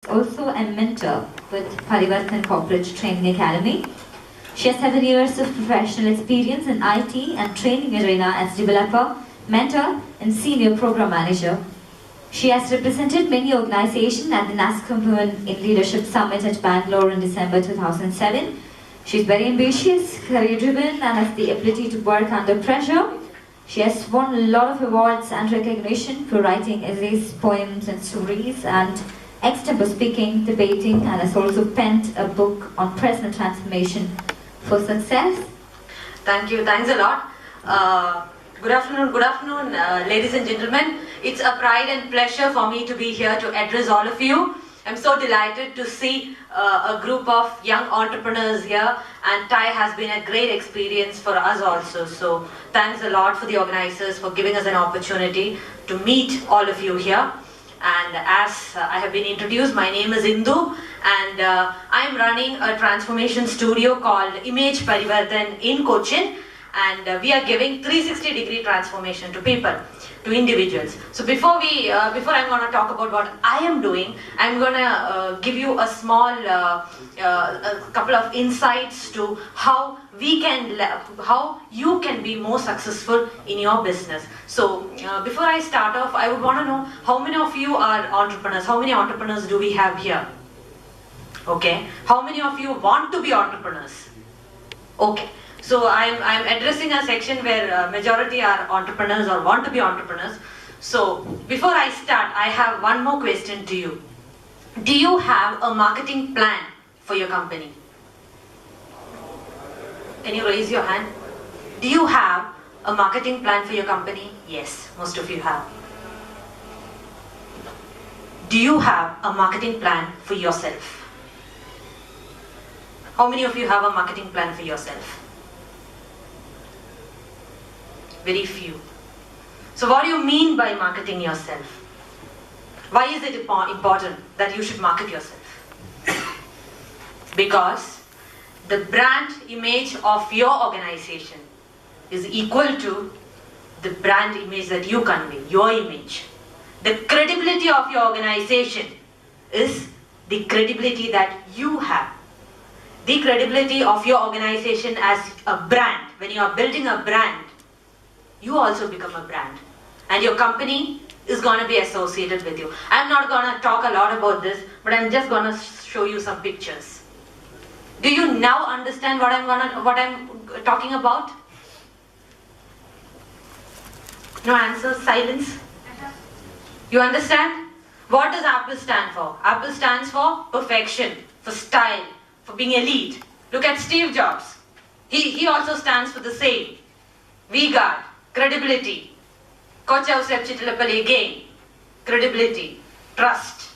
also a mentor with Parivartan Corporate Training Academy. She has 7 years of professional experience in IT and training arena as developer, mentor, and senior program manager. She has represented many organizations at the NASCOM Women in Leadership Summit at Bangalore in December 2007. She is very ambitious, career-driven, and has the ability to work under pressure. She has won a lot of awards and recognition for writing essays, poems, and stories, and extempo speaking, debating, and has also penned a book on personal transformation for success. Thank you. Thanks a lot. Good afternoon, ladies and gentlemen. It's a pride and pleasure for me to be here to address all of you. I'm so delighted to see a group of young entrepreneurs here, and TiE has been a great experience for us also. So thanks a lot for the organizers for giving us an opportunity to meet all of you here. And as I have been introduced, my name is Indu, and I'm running a transformation studio called Image Parivartan in Cochin, and we are giving 360-degree transformation to people, to individuals. So before I'm going to talk about what I am doing, I'm going to give you a small a couple of insights to how you can be more successful in your business. So before I start off, I would want to know how many of you are entrepreneurs. How many entrepreneurs do we have here? Okay. How many of you want to be entrepreneurs? Okay. So I'm addressing a section where majority are entrepreneurs or want to be entrepreneurs. So before I start, I have one more question to you. Do you have a marketing plan for your company? Can you raise your hand? Do you have a marketing plan for your company? Yes, most of you have. Do you have a marketing plan for yourself? How many of you have a marketing plan for yourself? Very few. So what do you mean by marketing yourself? Why is it important that you should market yourself? Because the brand image of your organization is equal to the brand image that you convey, your image. The credibility of your organization is the credibility that you have. The credibility of your organization as a brand. When you are building a brand, you also become a brand, and your company is going to be associated with you. I'm not going to talk a lot about this, but I'm just going to show you some pictures. Do you now understand what I'm talking about? No answers, silence. You understand? What does Apple stand for? Apple stands for perfection, for style, for being elite. Look at Steve Jobs. He also stands for the same. V-Guard. Credibility. Kocha Usepchitillapalli again. Credibility. Trust.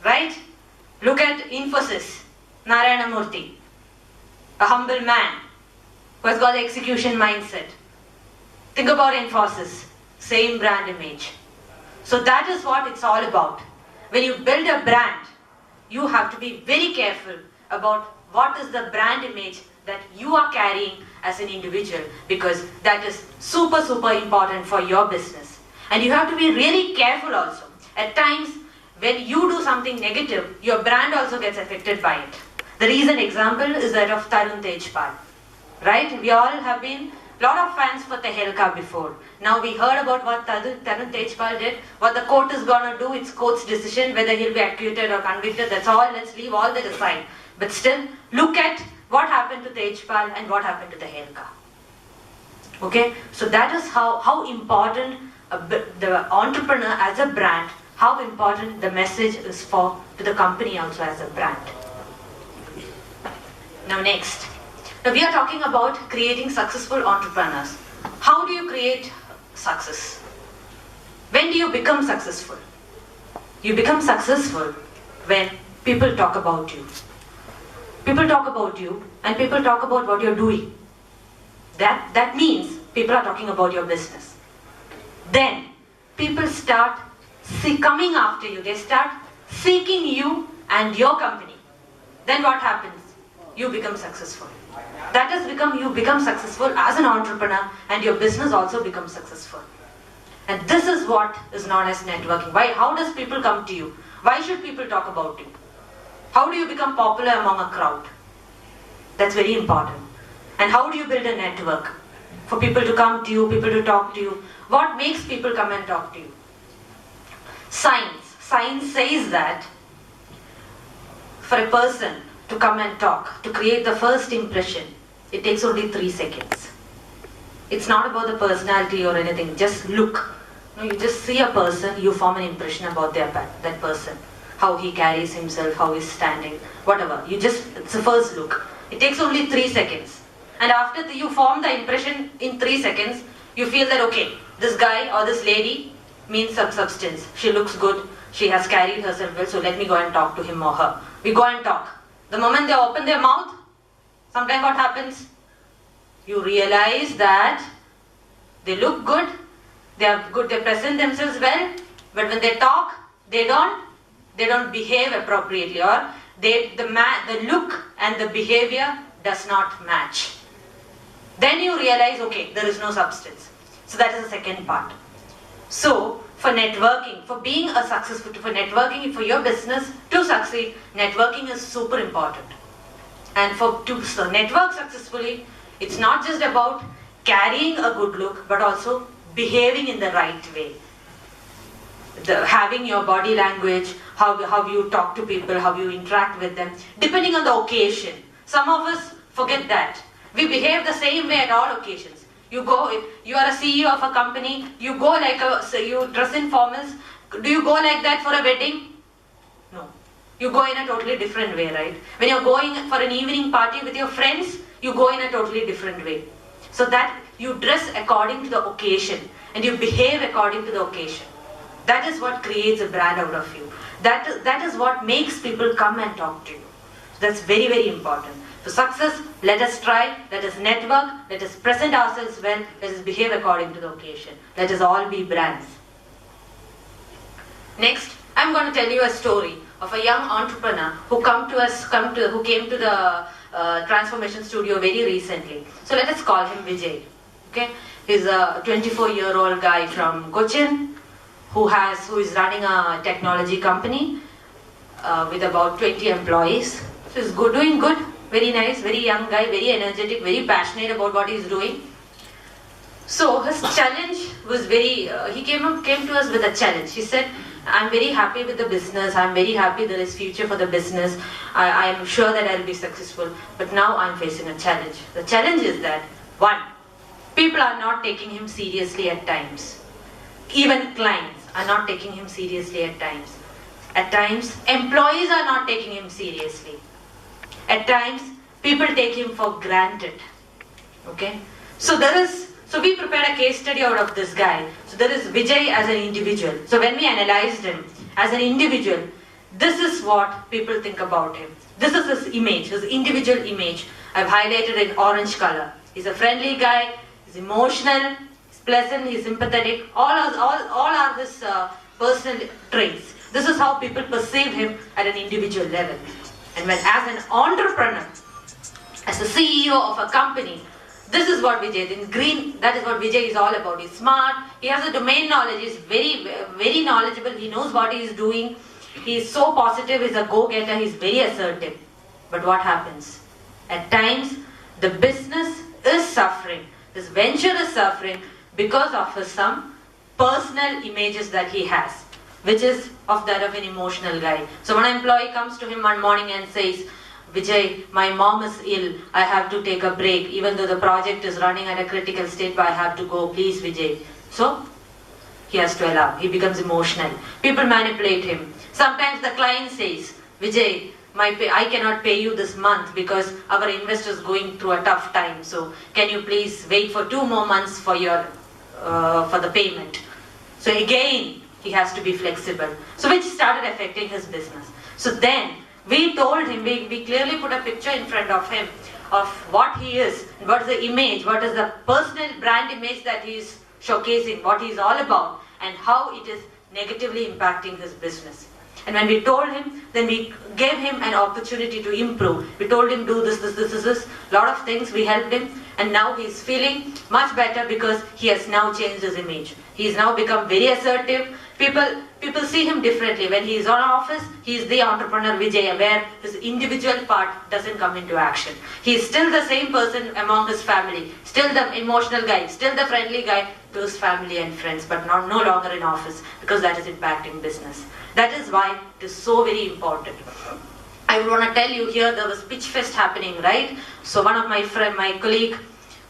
Right? Look at Infosys. Narayana Murthy. A humble man who has got the execution mindset. Think about Infosys. Same brand image. So that is what it's all about. When you build a brand, you have to be very careful about what is the brand image that you are carrying as an individual, because that is super important for your business. And you have to be really careful also. At times, when you do something negative, your brand also gets affected by it. The recent example is that of Tarun Tejpal. Right? We all have been a lot of fans for Tehelka before. Now we heard about what Tarun Tejpal did. What the court is going to do, it's court's decision, whether he'll be acquitted or convicted, that's all. Let's leave all that aside. But still, look at what happened to Tejpal and what happened to the Tehelka. Okay, so that is how important the entrepreneur as a brand, how important the message is to the company also as a brand. Now next, we are talking about creating successful entrepreneurs. How do you create success? When do you become successful? You become successful when people talk about you. People talk about you and people talk about what you're doing. That means people are talking about your business. Then people start coming after you. They start seeking you and your company. Then what happens? You become successful. You become successful as an entrepreneur, and your business also becomes successful. And this is what is known as networking. Why? How does people come to you? Why should people talk about you? How do you become popular among a crowd? That's very important. And how do you build a network for people to come to you, people to talk to you? What makes people come and talk to you? Science says that for a person to come and talk, to create the first impression, it takes only 3 seconds. It's not about the personality or anything, just look. No, you just see a person, you form an impression about that person. How he carries himself, how he's standing, whatever. It's the first look. It takes only 3 seconds. And after you form the impression in 3 seconds, you feel that, okay, this guy or this lady means some substance. She looks good, she has carried herself well, so let me go and talk to him or her. We go and talk. The moment they open their mouth, sometimes what happens? You realize that they look good, they are good, they present themselves well, but when they talk, they don't behave appropriately, or the look and the behavior does not match. Then you realize, okay, there is no substance. So that is the second part. So for networking, for being a successful, for networking, for your business to succeed, networking is super important. And to network successfully, it's not just about carrying a good look, but also behaving in the right way. Having your body language, how you talk to people, how you interact with them, depending on the occasion. Some of us forget that. We behave the same way at all occasions. You are a CEO of a company, you go you dress in formals. Do you go like that for a wedding? No. You go in a totally different way, right? When you're going for an evening party with your friends, you go in a totally different way. So that you dress according to the occasion and you behave according to the occasion. That is what creates a brand out of you. That is what makes people come and talk to you. That's very, very important. For success, let us try, let us network, let us present ourselves well, let us behave according to the occasion. Let us all be brands. Next, I'm going to tell you a story of a young entrepreneur who came to the transformation studio very recently. So let us call him Vijay. Okay, he's a 24-year-old guy from Cochin who is running a technology company with about 20 employees. So he's doing good, very nice, very young guy, very energetic, very passionate about what he's doing. So his challenge was he came to us with a challenge. He said, I'm very happy with the business, I'm very happy there is future for the business, I am sure that I'll be successful, but now I'm facing a challenge. The challenge is that, 1, people are not taking him seriously at times. Even clients are not taking him seriously at times. At times, employees are not taking him seriously. At times, people take him for granted. Okay? So we prepared a case study out of this guy. So there is Vijay as an individual. So when we analyzed him as an individual, this is what people think about him. This is his image, his individual image. I've highlighted in orange color. He's a friendly guy, he's emotional, he's pleasant, he's sympathetic. All are his personal traits. This is how people perceive him at an individual level. And when as an entrepreneur, as the CEO of a company, this is what Vijay, in green, that is what Vijay is all about. He's smart, he has a domain knowledge, he's very, very knowledgeable, he knows what he is doing, he's so positive, he's a go-getter, he's very assertive. But what happens? At times, the business is suffering, this venture is suffering because of some personal images that he has, which is of that of an emotional guy. So when an employee comes to him one morning and says, Vijay, my mom is ill, I have to take a break, even though the project is running at a critical state, but I have to go, please Vijay. So, he has to allow, he becomes emotional. People manipulate him. Sometimes the client says, Vijay, I cannot pay you this month because our investor is going through a tough time, so can you please wait for 2 more months for the payment. So again, he has to be flexible. So which started affecting his business. So then, we told him, we clearly put a picture in front of him of what he is, what is the image, what is the personal brand image that he is showcasing, what he is all about, and how it is negatively impacting his business. And when we told him, then we gave him an opportunity to improve. We told him, do this. A lot of things we helped him. and now he's feeling much better because he has now changed his image. He's now become very assertive. People see him differently. When he is on office, he is the entrepreneur Vijay, where his individual part doesn't come into action. He is still the same person among his family, still the emotional guy, still the friendly guy to his family and friends, but no longer in office, because that is impacting business. That is why it is so very important. I want to tell you here, there was pitch fest happening, right? So one of my colleague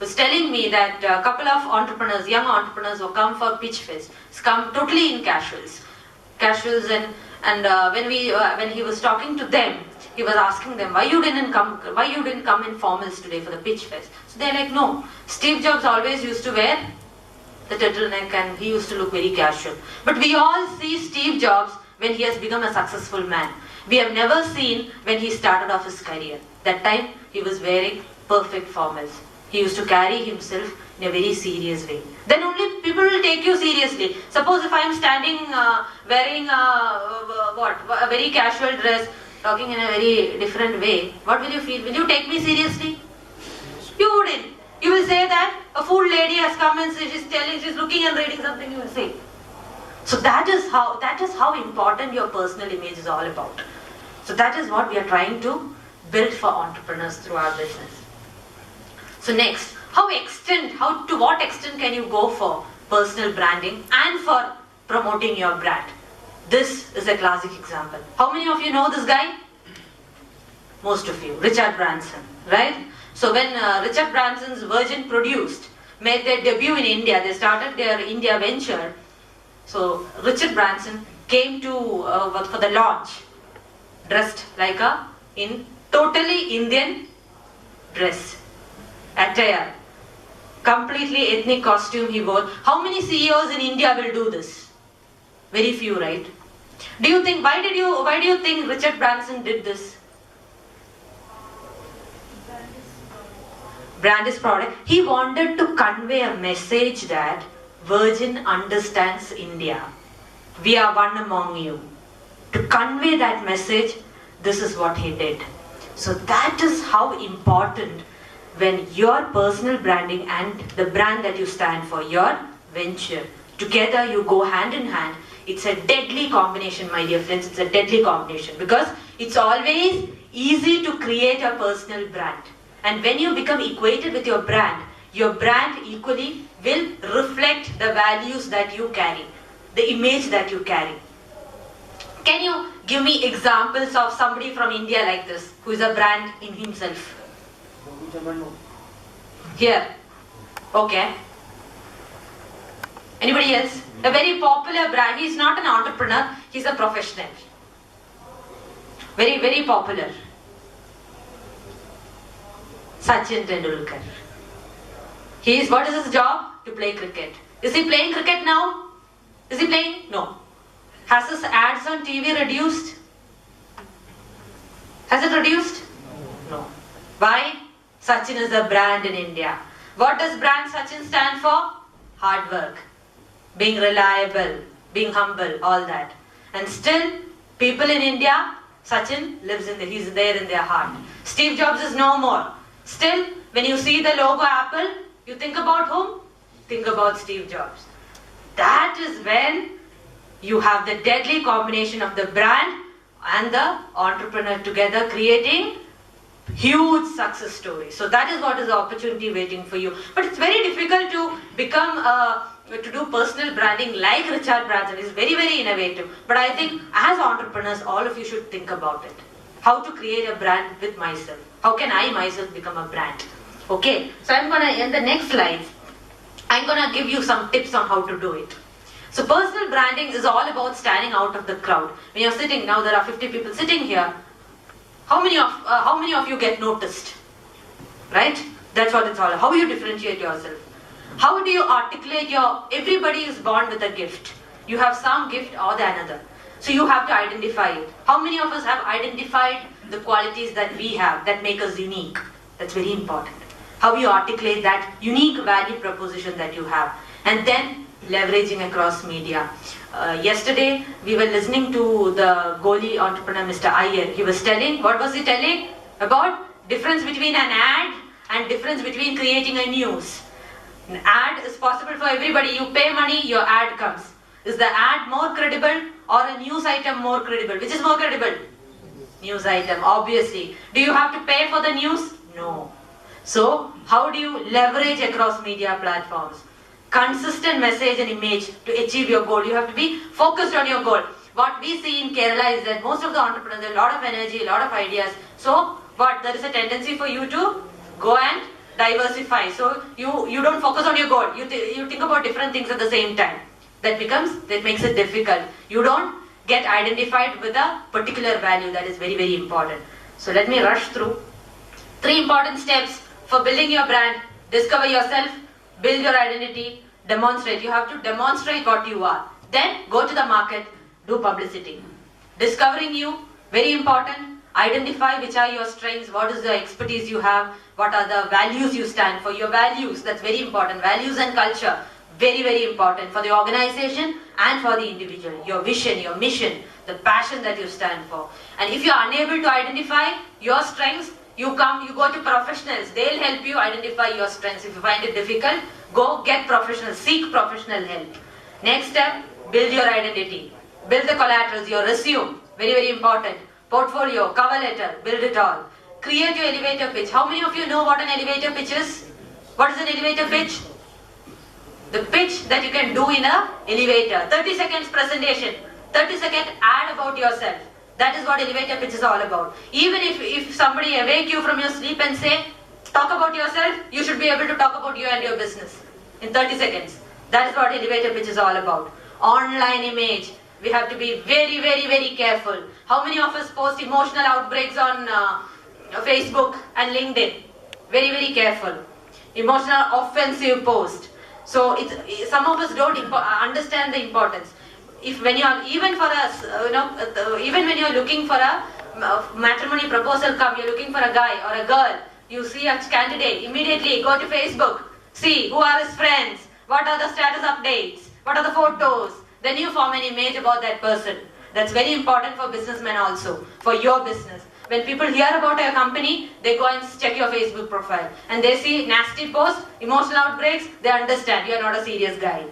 was telling me that a couple of entrepreneurs, young entrepreneurs who come for pitch fest, come totally in casuals, and when he was talking to them, he was asking them, why you didn't come in formals today for the pitch fest? So they're like, no, Steve Jobs always used to wear the turtleneck and he used to look very casual. But we all see Steve Jobs when he has become a successful man. We have never seen when he started off his career. That time he was wearing perfect formals. He used to carry himself in a very serious way. Then only people will take you seriously. Suppose if I am standing wearing a very casual dress, talking in a very different way, what will you feel? Will you take me seriously? You wouldn't. You will say that a fool lady has come and she's looking and reading something, you will say. So that is how important your personal image is all about. So that is what we are trying to build for entrepreneurs through our business. So next, to what extent can you go for personal branding and for promoting your brand? This is a classic example. How many of you know this guy? Most of you. Richard Branson, right? So when Richard Branson's Virgin made their debut in India, they started their India venture. So Richard Branson came for the launch, dressed like in totally Indian dress, attire, completely ethnic costume he wore. How many CEOs in India will do this? Very few, right? Do you think, why do you think Richard Branson did this? Brand is product. He wanted to convey a message that Virgin understands India. We are one among you. To convey that message, this is what he did. So that is how important when your personal branding and the brand that you stand for, your venture, together you go hand in hand. It's a deadly combination, my dear friends. It's a deadly combination because it's always easy to create a personal brand. And when you become equated with your brand equally will reflect the values that you carry, the image that you carry. Can you give me examples of somebody from India like this, who is a brand in himself? Here. Okay. Anybody else? A very popular brand. He's not an entrepreneur, he's a professional. Very, very popular. Sachin Tendulkar. What is his job? To play cricket. Is he playing cricket now? Is he playing? No. Has his ads on TV reduced? Has it reduced? No. Why? Sachin is a brand in India. What does brand Sachin stand for? Hard work, being reliable, being humble, all that. And still, people in India, Sachin he's there in their heart. Steve Jobs is no more. Still, when you see the logo Apple, you think about whom? Think about Steve Jobs. That is when you have the deadly combination of the brand and the entrepreneur together creating huge success stories. So that is what is the opportunity waiting for you. But it's very difficult to to do personal branding like Richard Branson. It's very, very innovative. But I think as entrepreneurs, all of you should think about it. How to create a brand with myself. How can I myself become a brand? Okay, so in the next slides, I'm gonna give you some tips on how to do it. So personal branding is all about standing out of the crowd. When you're sitting, now there are 50 people sitting here, how many of you get noticed? Right? That's what it's all about. How you differentiate yourself. How do you articulate everybody is born with a gift. You have some gift or the another. So you have to identify it. How many of us have identified the qualities that we have that make us unique? That's very important. How you articulate that unique value proposition that you have. And then leveraging across media. Yesterday, we were listening to the Goli entrepreneur, Mr. Iyer. He was telling, what was he telling? About difference between an ad and difference between creating a news. An ad is possible for everybody. You pay money, your ad comes. Is the ad more credible or a news item more credible? Which is more credible? News item, obviously. Do you have to pay for the news? No. So, how do you leverage across media platforms? Consistent message and image to achieve your goal. You have to be focused on your goal. What we see in Kerala is that most of the entrepreneurs, there are a lot of energy, a lot of ideas. So, there is a tendency for you to go and diversify. So, you don't focus on your goal. You think about different things at the same time. That makes it difficult. You don't get identified with a particular value. That is very, very important. So, let me rush through. 3 important steps for building your brand. Discover yourself, build your identity, demonstrate. You have to demonstrate what you are. Then go to the market, do publicity. Discovering you, very important. Identify which are your strengths, what is the expertise you have, what are the values you stand for. Your values, that's very important. Values and culture, very, very important for the organization and for the individual. Your vision, your mission, the passion that you stand for. And if you are unable to identify your strengths, you go to professionals. They'll help you identify your strengths. If you find it difficult, go get professionals, seek professional help. Next step, build your identity. Build the collaterals, your resume, very, very important. Portfolio, cover letter, build it all. Create your elevator pitch. How many of you know what an elevator pitch is? What is an elevator pitch? The pitch that you can do in an elevator. 30 seconds presentation, 30-second ad about yourself. That is what elevator pitch is all about. Even if somebody awake you from your sleep and say, talk about yourself, you should be able to talk about you and your business in 30 seconds. That is what elevator pitch is all about. Online image. We have to be very, very, very careful. How many of us post emotional outbreaks on Facebook and LinkedIn? Very, very careful. Emotional offensive post. So some of us don't understand the importance. When you are, even for us, even when you are looking for a matrimony proposal, you're looking for a guy or a girl, you see a candidate, immediately go to Facebook, see who are his friends, what are the status updates, what are the photos, then you form an image about that person. That's very important for businessmen also, for your business. When people hear about your company, they go and check your Facebook profile and they see nasty posts, emotional outbreaks, they understand you are not a serious guy.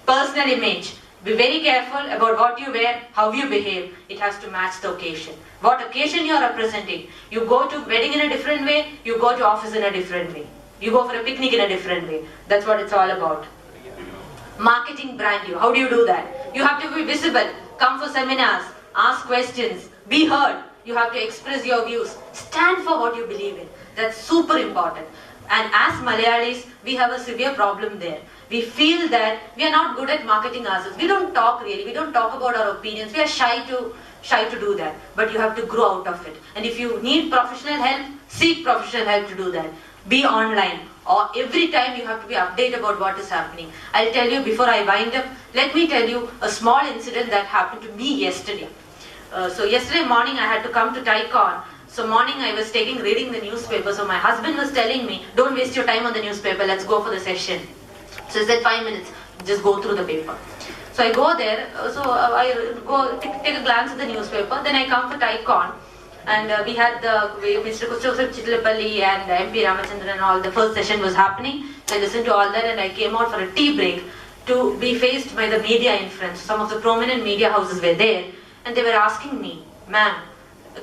Personal image. Be very careful about what you wear, how you behave. It has to match the occasion. What occasion you are representing. You go to wedding in a different way, you go to office in a different way. You go for a picnic in a different way. That's what it's all about. Marketing brand you. How do you do that? You have to be visible. Come for seminars, ask questions, be heard. You have to express your views. Stand for what you believe in. That's super important. And as Malayalis, we have a severe problem there. We feel that we are not good at marketing ourselves. We don't talk really. We don't talk about our opinions. We are shy to do that. But you have to grow out of it. And if you need professional help, seek professional help to do that. Be online. Or every time you have to be updated about what is happening. I'll tell you before I wind up, let me tell you a small incident that happened to me yesterday. So yesterday morning I had to come to TiEcon. So morning I was reading the newspaper. So my husband was telling me, don't waste your time on the newspaper, let's go for the session. So he said 5 minutes, just go through the paper. So I go there, I go take a glance at the newspaper, then I come for TiEcon. And we had Mr. Joseph Chittilapalli and MP Ramachandran and all. The first session was happening. So I listened to all that and I came out for a tea break to be faced by the media in front. Some of the prominent media houses were there and they were asking me, ma'am,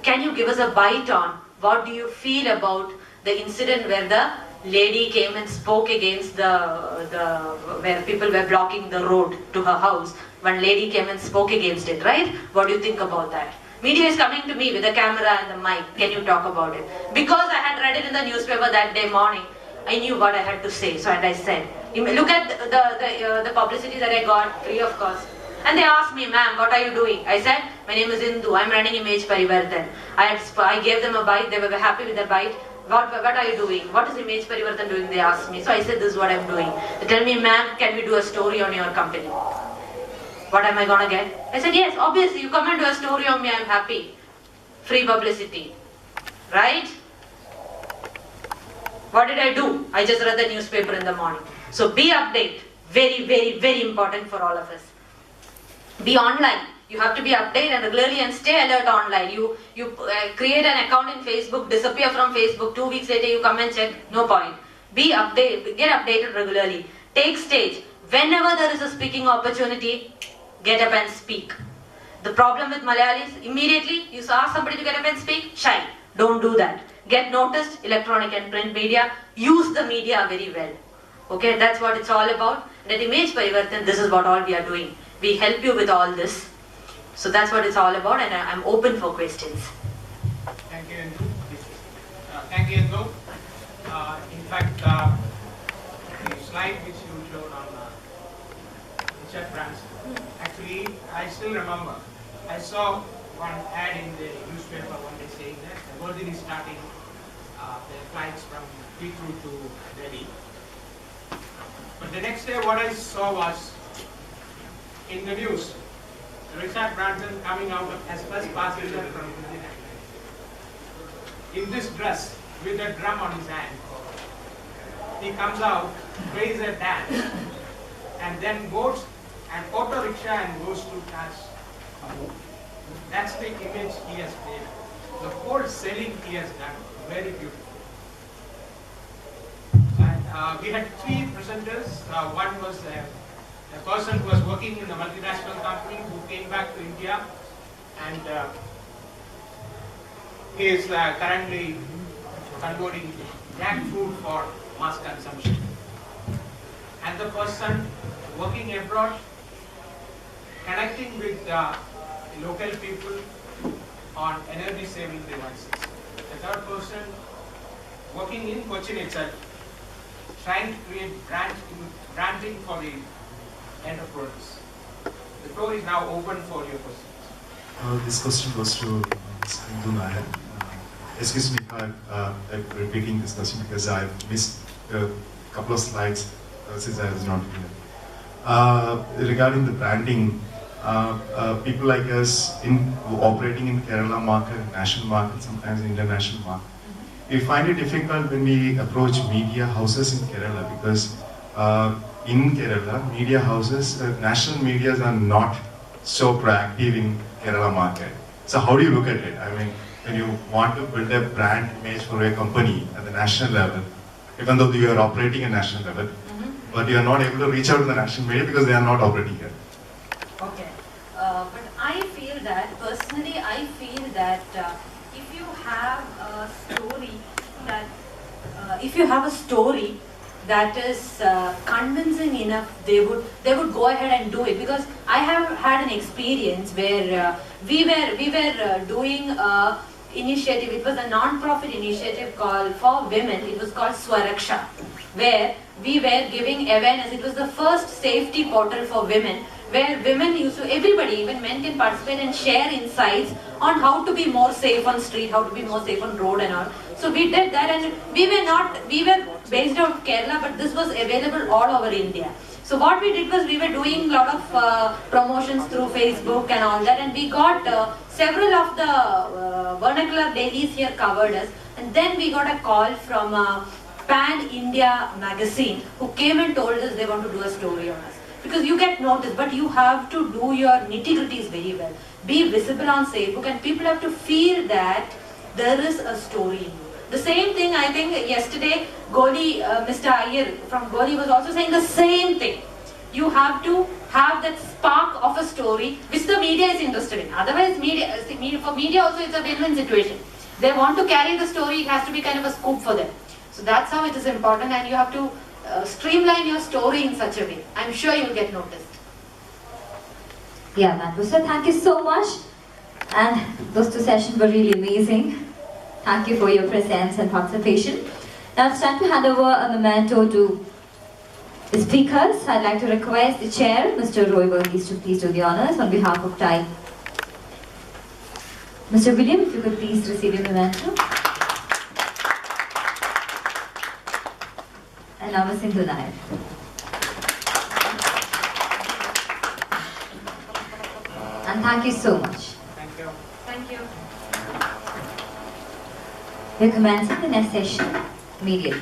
can you give us a bite on what do you feel about the incident where the lady came and spoke against where people were blocking the road to her house. One lady came and spoke against it, right? What do you think about that? Media is coming to me with the camera and the mic. Can you talk about it? Because I had read it in the newspaper that day morning, I knew what I had to say. So and I said, look at the publicity that I got free of cost. And they asked me, ma'am, what are you doing? I said, my name is Indu. I'm running Image Parivartan. I gave them a bite. They were happy with the bite. What are you doing? What is Image Parivartan doing? They asked me. So I said, this is what I'm doing. They tell me, ma'am, can we do a story on your company? What am I gonna get? I said, yes, obviously, you come and do a story on me, I'm happy. Free publicity. Right? What did I do? I just read the newspaper in the morning. So be updated. Very, very, very important for all of us. Be online. You have to be updated regularly and stay alert online. You create an account in Facebook, disappear from Facebook, 2 weeks later you come and check, no point. Be updated, get updated regularly. Take stage. Whenever there is a speaking opportunity, get up and speak. The problem with Malayalis, immediately you ask somebody to get up and speak, shy. Don't do that. Get noticed, electronic and print media. Use the media very well. Okay, that's what it's all about. And at Image Parivartan, this is what all we are doing. We help you with all this. So that's what it's all about, and I'm open for questions. Thank you, Indu. Thank you, Indu. In fact, the slide which you showed on Richard Branson, actually, I still remember. I saw one ad in the newspaper one day saying that the Golden is starting their flights from Heathrow to Delhi. But the next day, what I saw was in the news, Richard Branson coming out as first passenger from Indian Airlines in this dress with a drum on his hand. He comes out, plays a dance, and then boards an auto rickshaw and goes to Taj. That's the image he has made. The whole selling he has done, very beautiful. And we had 3 presenters. One was a person who was working in a multinational company who came back to India, and he is currently converting jackfruit for mass consumption. And the person working abroad, connecting with local people on energy saving devices. The third person working in Cochin itself, trying to create branding for the entrepreneurs. The floor is now open for your questions. This question goes to Indu Nair. Excuse me if I'm repeating this question because I've missed a couple of slides since I was not here. Regarding the branding, people like us operating in Kerala market, national market, sometimes international market, we find it difficult when we approach media houses in Kerala because in Kerala, media houses, national medias are not so proactive in Kerala market. So how do you look at it? I mean, when you want to build a brand image for a company at the national level, even though you are operating at national level, but you are not able to reach out to the national media because they are not operating here. Okay, but I feel that, personally I feel that if you have a story that is convincing enough, they would go ahead and do it. Because I have had an experience where we were doing a initiative. It was a non-profit initiative called for women. It was called Swaraksha, where we were giving awareness. It was the first safety portal for women, where women used to, everybody, even men can participate and share insights on how to be more safe on street, how to be more safe on road and all. So we did that, and we were based out of Kerala, but this was available all over India. So what we did was we were doing a lot of promotions through Facebook and all that, and we got several of the vernacular dailies here covered us, and then we got a call from Pan India magazine who came and told us they want to do a story on us. Because you get noticed, but you have to do your nitty-gritties very well. Be visible on Facebook, and people have to feel that there is a story in you. The same thing, I think yesterday, Goli, Mr. Iyer from Goli was also saying the same thing. You have to have that spark of a story which the media is interested in. Otherwise, for media also it's a win-win situation. They want to carry the story, it has to be kind of a scoop for them. So that's how it is important, and you have to streamline your story in such a way. I'm sure you'll get noticed. Yeah, Manpusa, thank you so much. And those 2 sessions were really amazing. Thank you for your presence and participation. Now it's time to hand over a memento to the speakers. I'd like to request the chair, Mr. Roy Verghese, to please do the honors on behalf of TiE. Mr. William, if you could please receive your memento. And now Ms. Indu Nair. And thank you so much. Thank you. Thank you. We're commencing the next session immediately.